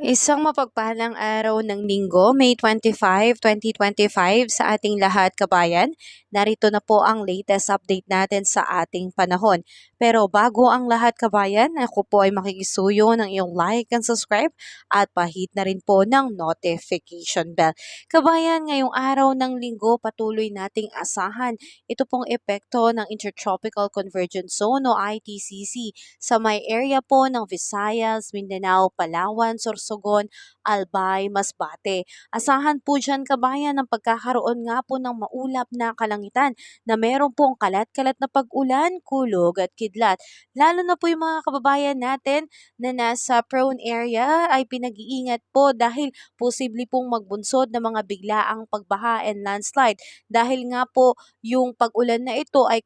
Isang mapagpalang araw ng Linggo, May 25, 2025 sa ating lahat kabayan. Narito na po ang latest update natin sa ating panahon. Pero bago ang lahat kabayan, ako po ay makikisuyo ng iyong like and subscribe at pahit na rin po ng notification bell. Kabayan, ngayong araw ng Linggo patuloy nating asahan ito pong epekto ng Intertropical Convergence Zone o ITCZ sa may area po ng Visayas, Mindanao, Palawan, Sorsogon, Albay, Masbate. Asahan po dyan kabayan ng pagkakaroon nga po ng maulap na kalangitan na meron pong kalat-kalat na pag-ulan, kulog at kidlat. Lalo na po yung mga kababayan natin na nasa prone area ay pinag-iingat po dahil posible pong magbunsod ng mga biglaang pagbaha and landslide. Dahil nga po yung pag-ulan na ito ay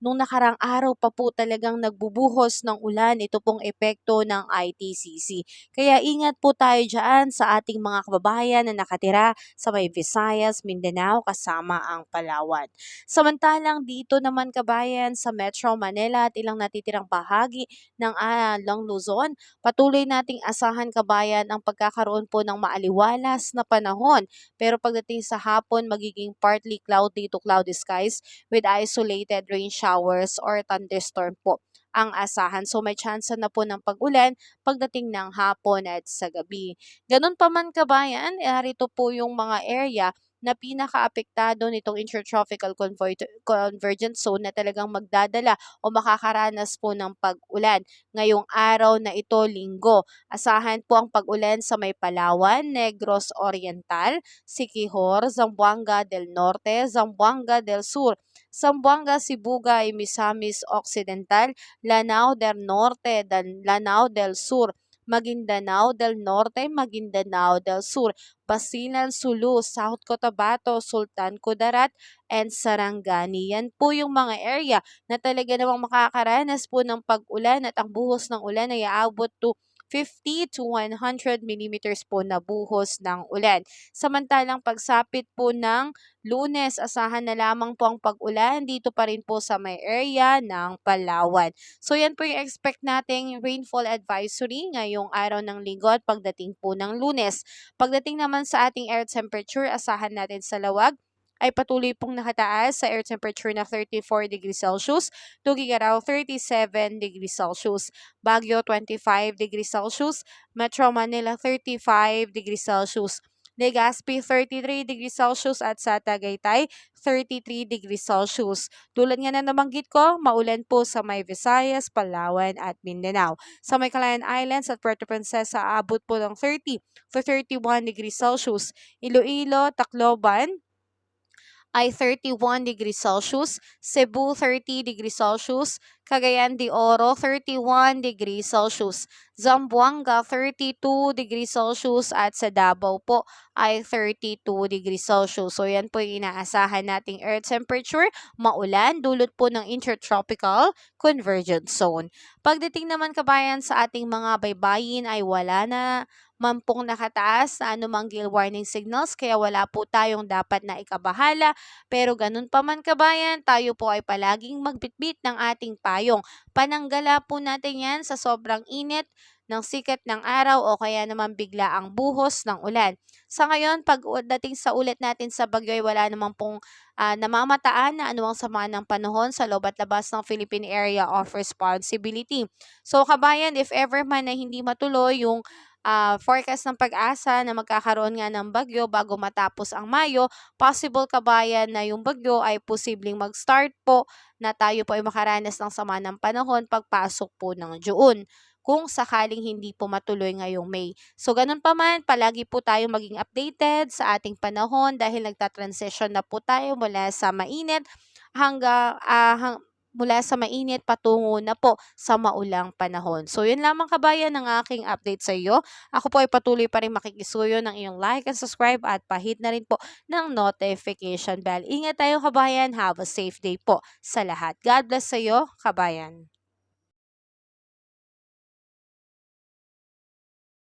nung nakarang araw pa po talagang nagbubuhos ng ulan ito pong epekto ng ITCZ. Kaya ingat po tayo dyan sa ating mga kababayan na nakatira sa may Visayas, Mindanao kasama ang Palawan. Samantalang dito naman kabayan sa Metro Manila at ilang natitirang bahagi ng Luzon, patuloy nating asahan kabayan ang pagkakaroon po ng maaliwalas na panahon. Pero pagdating sa hapon, magiging partly cloudy to cloudy skies with isolated rain showers or thunderstorm po ang asahan. So may chance na po ng pag-ulan pagdating ng hapon at sa gabi. Ganun pa man kabayan, narito po yung mga area na pinaka-apektado nitong Intertropical Convergence Zone na talagang magdadala o makakaranas po ng pag-ulan. Ngayong araw na ito, Linggo, asahan po ang pag-ulan sa may Palawan, Negros Oriental, Siquijor, Zamboanga del Norte, Zamboanga del Sur, Zamboanga, Sibugay, Misamis Occidental, Lanao del Norte, Lanao del Sur, Maguindanao del Norte, Maguindanao del Sur, Basilan, Sulu, South Cotabato, Sultan Kudarat, and Sarangani. Yan po yung mga area na talaga namang makakaranas po ng pag-ulan at ang buhos ng ulan ay aabot to 50 to 100 millimeters po na buhos ng ulan. Samantalang pagsapit po ng Lunes, asahan na lamang po ang pag-ulan dito pa rin po sa may area ng Palawan. So yan po yung expect nating rainfall advisory ngayong araw ng Linggo at pagdating po ng Lunes. Pagdating naman sa ating air temperature, asahan natin sa lawag ay patuloy pong nakataas sa air temperature na 34 degrees Celsius, Tuguegarao 37 degrees Celsius, Baguio 25 degrees Celsius, Metro Manila 35 degrees Celsius, Legazpi 33 degrees Celsius at sa Tagaytay 33 degrees Celsius. Tulad nga na nabanggit ko, maulan po sa may Visayas, Palawan at Mindanao. Sa may Calayan Islands at Puerto Princesa, aabot po ng 30 to 31 degrees Celsius. Iloilo, Tacloban ay 31 degrees Celsius, Cebu 30 degrees Celsius, Cagayan de Oro 31 degrees Celsius, Zamboanga 32 degrees Celsius at sa Davao po ay 32 degrees Celsius. So yan po yung inaasahan nating air temperature, maulan, dulot po ng Intertropical Convergence Zone. Pagdating naman kabayan sa ating mga baybayin ay wala na man pong nakataas na anumang gale warning signals kaya wala po tayong dapat na ikabahala. Pero ganun pa man kabayan, tayo po ay palaging magbitbit ng ating payong. Pananggala po natin yan sa sobrang init ng sikat ng araw o kaya naman bigla ang buhos ng ulan. Sa ngayon, pagdating sa ulit natin sa bagyo ay wala naman pong namamataan na anumang sama ng panahon sa loob at labas ng Philippine Area of Responsibility. So kabayan, if ever man na hindi matuloy yung forecast ng pag-asa na magkakaroon nga ng bagyo bago matapos ang Mayo, possible kabayan na yung bagyo ay posibleng mag-start po na tayo po ay makaranas ng sama ng panahon pagpasok po ng June kung sakaling hindi po matuloy ngayong May. So ganun pa man, palagi po tayo maging updated sa ating panahon dahil nagta-transition na po tayo mula sa mainit mula sa mainit patungo na po sa maulang panahon. So yun lamang kabayan ng aking update sa iyo. Ako po ay patuloy pa rin makikisuyo ng iyong like and subscribe at pahit na rin po ng notification bell. Ingat tayo kabayan. Have a safe day po sa lahat. God bless sa iyo, kabayan.